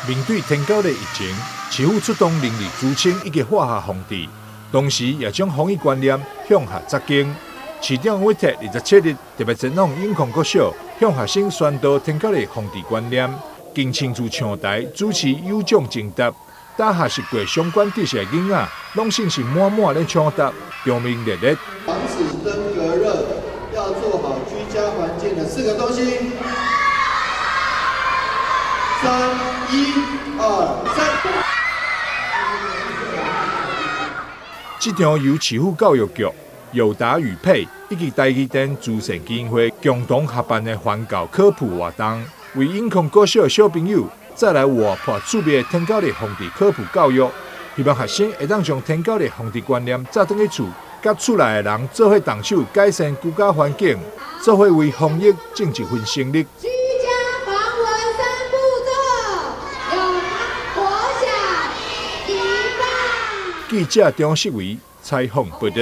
面对天狗的疫情，市府出动人力资清以及化学防治，同时也将防疫观念向下扎根。市长委托27日特别前往永康国小，向学生宣导天狗的防治观念，经亲自上台主持有奖竞答。打学习过相关知识的囡仔，拢信心满满的抢答，标明热烈。防止登革热，要做好居家环境的4个东西。3、1、2、3。这场由市府教育局、友达语配以及台积电慈善基金会共同合办的环教科普活动，为永康国小的小朋友再来活泼趣味的天狗的防治科普教育，希望学生会当将天狗的防治观念带回去厝，甲厝内的人做伙动手改善居家环境，做伙为防疫尽一份心力。居家防蚊3步骤：有活小、一棒。记者张世维采访报道。